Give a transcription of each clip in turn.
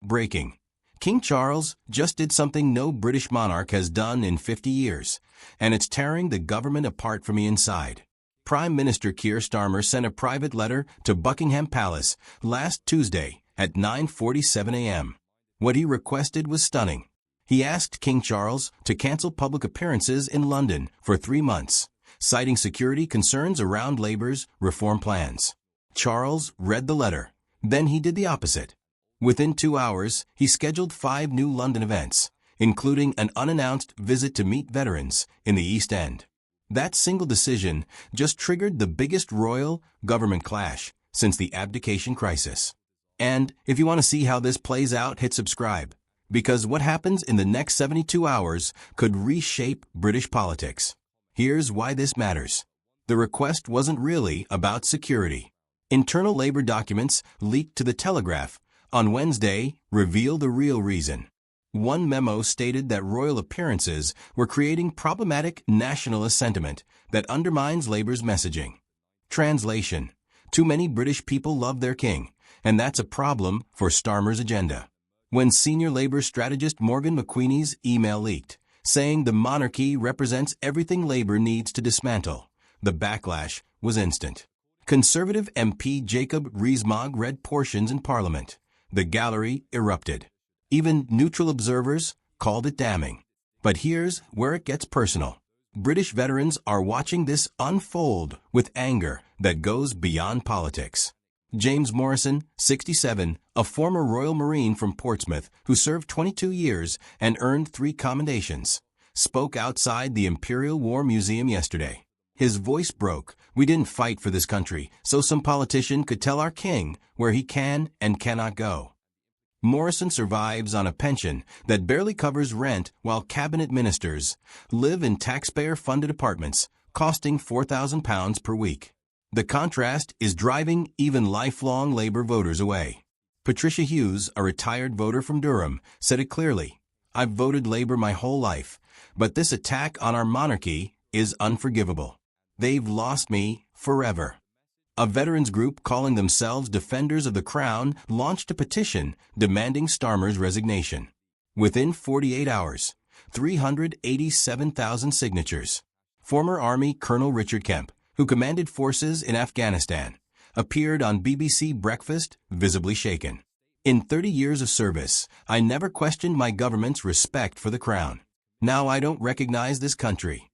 Breaking. King Charles just did something no British monarch has done in 50 years, and it's tearing the government apart from the inside. Prime Minister Keir Starmer sent a private letter to Buckingham Palace last Tuesday at 9:47 a.m. What he requested was stunning. He asked King Charles to cancel public appearances in London for 3 months, citing security concerns around Labour's reform plans. Charles read the letter. Then he did the opposite. Within 2 hours, he scheduled 5 new London events, including an unannounced visit to meet veterans in the East End. That single decision just triggered the biggest royal government clash since the abdication crisis. And if you want to see how this plays out, hit subscribe, because what happens in the next 72 hours could reshape British politics. Here's why this matters. The request wasn't really about security. Internal Labour documents leaked to The Telegraph on Wednesday reveal the real reason. One memo stated that royal appearances were creating problematic nationalist sentiment that undermines Labour's messaging. Translation: too many British people love their king, and that's a problem for Starmer's agenda. When senior Labour strategist Morgan McQueenie's email leaked, saying the monarchy represents everything Labour needs to dismantle, the backlash was instant. Conservative MP Jacob Rees-Mogg read portions in Parliament. The gallery erupted. Even neutral observers called it damning. But here's where it gets personal. British veterans are watching this unfold with anger that goes beyond politics. James Morrison, 67, a former Royal Marine from Portsmouth who served 22 years and earned 3 commendations, spoke outside the Imperial War Museum yesterday. His voice broke. "We didn't fight for this country so some politician could tell our king where he can and cannot go." Morrison survives on a pension that barely covers rent while cabinet ministers live in taxpayer-funded apartments costing £4,000 per week. The contrast is driving even lifelong Labour voters away. Patricia Hughes, a retired voter from Durham, said it clearly: "I've voted Labour my whole life, but this attack on our monarchy is unforgivable. They've lost me forever." A veterans group calling themselves Defenders of the Crown launched a petition demanding Starmer's resignation. Within 48 hours, 387,000 signatures. Former Army Colonel Richard Kemp, who commanded forces in Afghanistan, appeared on BBC Breakfast, visibly shaken. "In 30 years of service, I never questioned my government's respect for the crown. Now I don't recognize this country."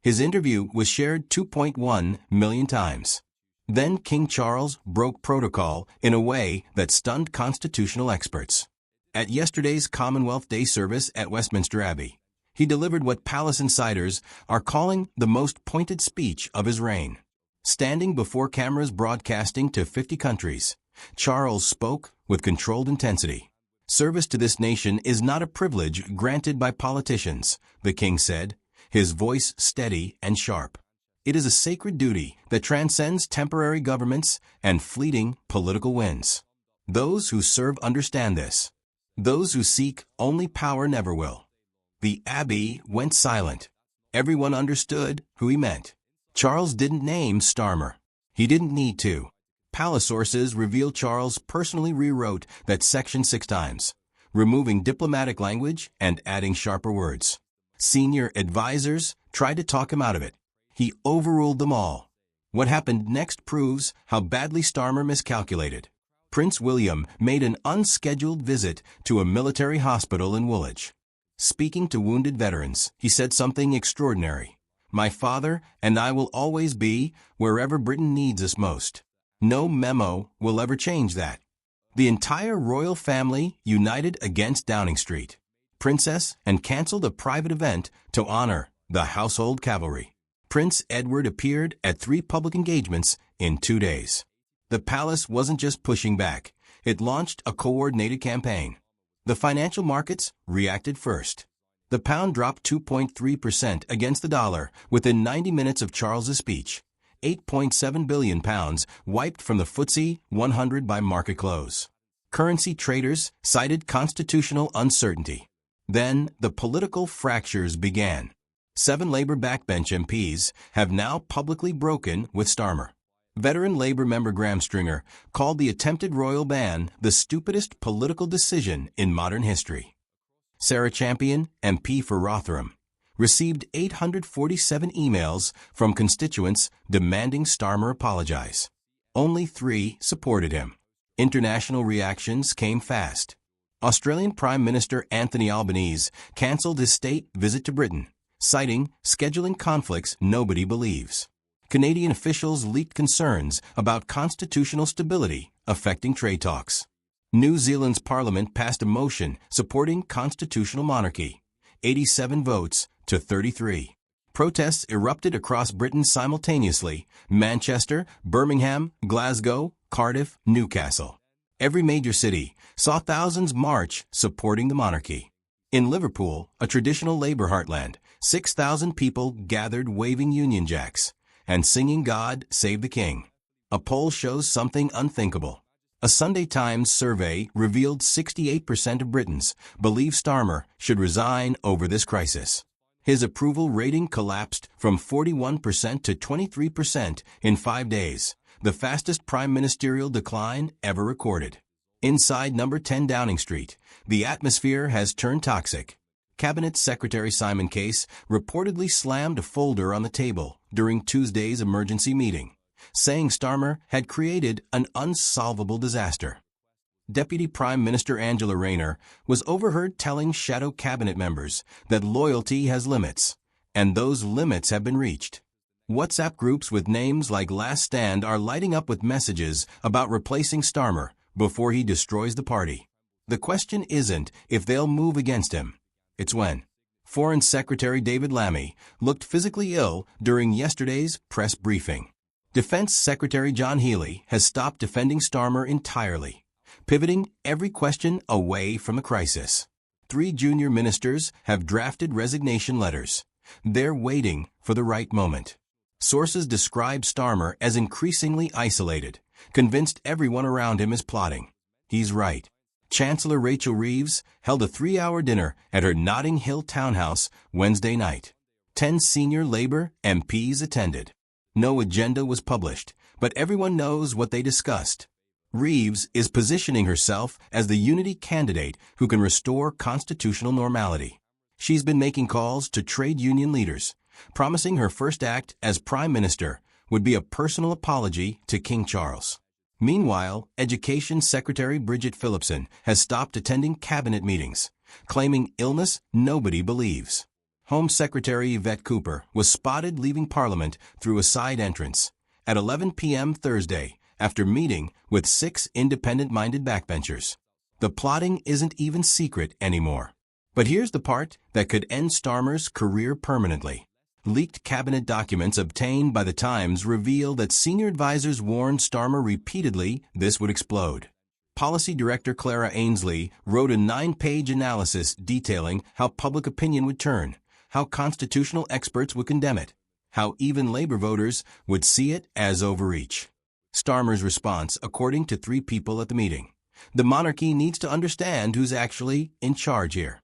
His interview was shared 2.1 million times. Then King Charles broke protocol in a way that stunned constitutional experts. At yesterday's Commonwealth Day service at Westminster Abbey, he delivered what palace insiders are calling the most pointed speech of his reign. Standing before cameras broadcasting to 50 countries, Charles spoke with controlled intensity. "Service to this nation is not a privilege granted by politicians," the king said, his voice steady and sharp. "It is a sacred duty that transcends temporary governments and fleeting political wins. Those who serve understand this. Those who seek only power never will." The Abbey went silent. Everyone understood who he meant. Charles didn't name Starmer. He didn't need to. Palace sources reveal Charles personally rewrote that section 6 times, removing diplomatic language and adding sharper words. Senior advisors tried to talk him out of it. He overruled them all. What happened next proves how badly Starmer miscalculated. Prince William made an unscheduled visit to a military hospital in Woolwich. Speaking to wounded veterans, he said something extraordinary: "My father and I will always be wherever Britain needs us most. No memo will ever change that." The entire royal family united against Downing Street. Princess and cancelled a private event to honor the household cavalry. Prince Edward appeared at 3 public engagements in 2 days. The palace wasn't just pushing back. It launched a coordinated campaign. The financial markets reacted first. The pound dropped 2.3% against the dollar within 90 minutes of Charles's speech. £8.7 billion wiped from the FTSE 100 by market close. Currency traders cited constitutional uncertainty. Then the political fractures began. 7 Labour backbench MPs have now publicly broken with Starmer. Veteran Labour member Graham Stringer called the attempted royal ban the stupidest political decision in modern history. Sarah Champion, MP for Rotherham, received 847 emails from constituents demanding Starmer apologize. Only 3 supported him. International reactions came fast. Australian Prime Minister Anthony Albanese cancelled his state visit to Britain, citing scheduling conflicts nobody believes. Canadian officials leaked concerns about constitutional stability affecting trade talks. New Zealand's parliament passed a motion supporting constitutional monarchy, 87 votes to 33. Protests erupted across Britain simultaneously: Manchester, Birmingham, Glasgow, Cardiff, Newcastle. Every major city saw thousands march supporting the monarchy. In Liverpool, a traditional Labour heartland, 6,000 people gathered waving Union Jacks and singing God Save the King. A poll shows something unthinkable. A Sunday Times survey revealed 68% of Britons believe Starmer should resign over this crisis. His approval rating collapsed from 41% to 23% in 5 days, the fastest prime ministerial decline ever recorded. Inside number 10 Downing Street, the atmosphere has turned toxic. Cabinet Secretary Simon Case reportedly slammed a folder on the table during Tuesday's emergency meeting, saying Starmer had created an unsolvable disaster. Deputy Prime Minister Angela Rayner was overheard telling shadow cabinet members that loyalty has limits, and those limits have been reached. WhatsApp groups with names like Last Stand are lighting up with messages about replacing Starmer before he destroys the party. The question isn't if they'll move against him. It's when. Foreign Secretary David Lammy looked physically ill during yesterday's press briefing. Defense Secretary John Healey has stopped defending Starmer entirely, pivoting every question away from the crisis. 3 junior ministers have drafted resignation letters. They're waiting for the right moment. Sources describe Starmer as increasingly isolated, convinced everyone around him is plotting. He's right. Chancellor Rachel Reeves held a 3-hour dinner at her Notting Hill townhouse Wednesday night. 10 senior Labour MPs attended. No agenda was published, but everyone knows what they discussed. Reeves is positioning herself as the unity candidate who can restore constitutional normality. She's been making calls to trade union leaders, promising her first act as Prime Minister would be a personal apology to King Charles. Meanwhile, Education Secretary Bridget Phillipson has stopped attending cabinet meetings, claiming illness nobody believes. Home Secretary Yvette Cooper was spotted leaving Parliament through a side entrance at 11 p.m. Thursday after meeting with 6 independent-minded backbenchers. The plotting isn't even secret anymore. But here's the part that could end Starmer's career permanently. Leaked cabinet documents obtained by The Times reveal that senior advisors warned Starmer repeatedly this would explode. Policy Director Clara Ainsley wrote a 9-page analysis detailing how public opinion would turn, how constitutional experts would condemn it, how even Labour voters would see it as overreach. Starmer's response, according to 3 people at the meeting: the monarchy needs to understand who's actually in charge here.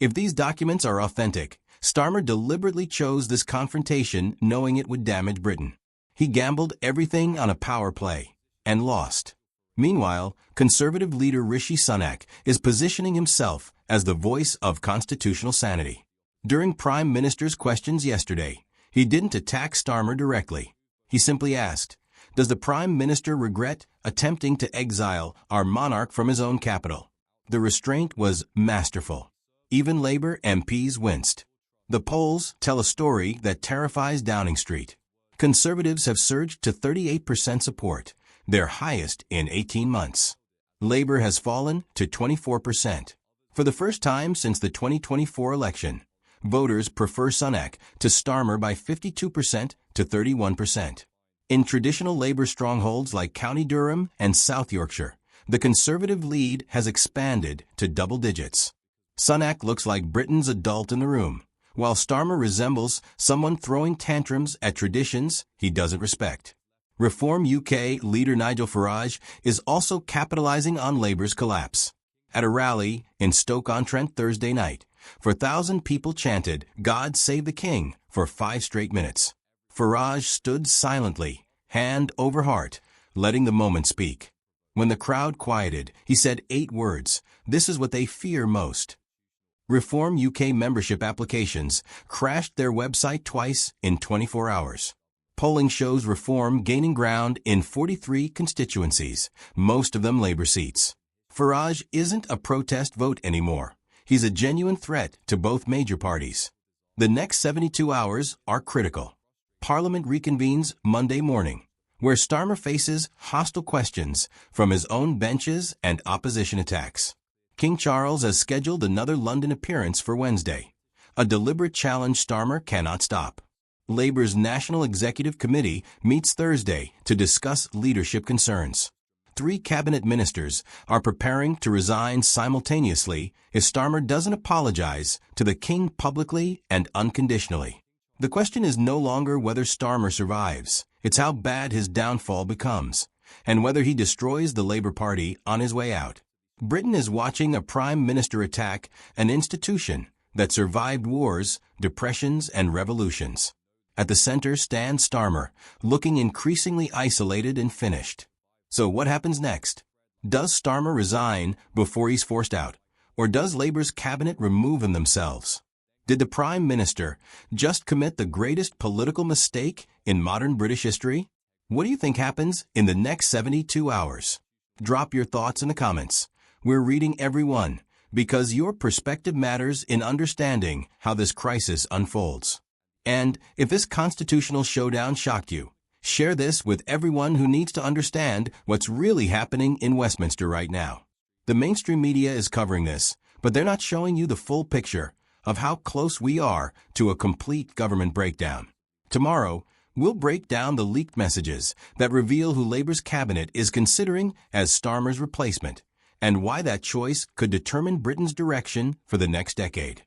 If these documents are authentic, Starmer deliberately chose this confrontation knowing it would damage Britain. He gambled everything on a power play and lost. Meanwhile, Conservative leader Rishi Sunak is positioning himself as the voice of constitutional sanity. During Prime Minister's questions yesterday, he didn't attack Starmer directly. He simply asked, "Does the Prime Minister regret attempting to exile our monarch from his own capital?" The restraint was masterful. Even Labour MPs winced. The polls tell a story that terrifies Downing Street. Conservatives have surged to 38% support, their highest in 18 months. Labour has fallen to 24%. For the first time since the 2024 election, voters prefer Sunak to Starmer by 52% to 31%. In traditional Labour strongholds like County Durham and South Yorkshire, the Conservative lead has expanded to double digits. Sunak looks like Britain's adult in the room, while Starmer resembles someone throwing tantrums at traditions he doesn't respect. Reform UK leader Nigel Farage is also capitalizing on Labour's collapse. At a rally in Stoke-on-Trent Thursday night, 4,000 people chanted "God Save the King" for 5 straight minutes. Farage stood silently, hand over heart, letting the moment speak. When the crowd quieted, he said 8 words. This is what they fear most. Reform UK membership applications crashed their website twice in 24 hours. Polling shows Reform gaining ground in 43 constituencies, most of them Labour seats. Farage isn't a protest vote anymore. He's a genuine threat to both major parties. The next 72 hours are critical. Parliament reconvenes Monday morning, where Starmer faces hostile questions from his own benches and opposition attacks. King Charles has scheduled another London appearance for Wednesday, a deliberate challenge Starmer cannot stop. Labour's National Executive Committee meets Thursday to discuss leadership concerns. 3 cabinet ministers are preparing to resign simultaneously if Starmer doesn't apologize to the king publicly and unconditionally. The question is no longer whether Starmer survives, it's how bad his downfall becomes, and whether he destroys the Labour Party on his way out. Britain is watching a prime minister attack an institution that survived wars, depressions, and revolutions. At the center stands Starmer, looking increasingly isolated and finished. So what happens next? Does Starmer resign before he's forced out? Or does Labour's cabinet remove him themselves? Did the Prime Minister just commit the greatest political mistake in modern British history? What do you think happens in the next 72 hours? Drop your thoughts in the comments. We're reading every one, because your perspective matters in understanding how this crisis unfolds. And if this constitutional showdown shocked you, share this with everyone who needs to understand what's really happening in Westminster right now. The mainstream media is covering this, but they're not showing you the full picture of how close we are to a complete government breakdown. Tomorrow, we'll break down the leaked messages that reveal who Labour's cabinet is considering as Starmer's replacement, and why that choice could determine Britain's direction for the next decade.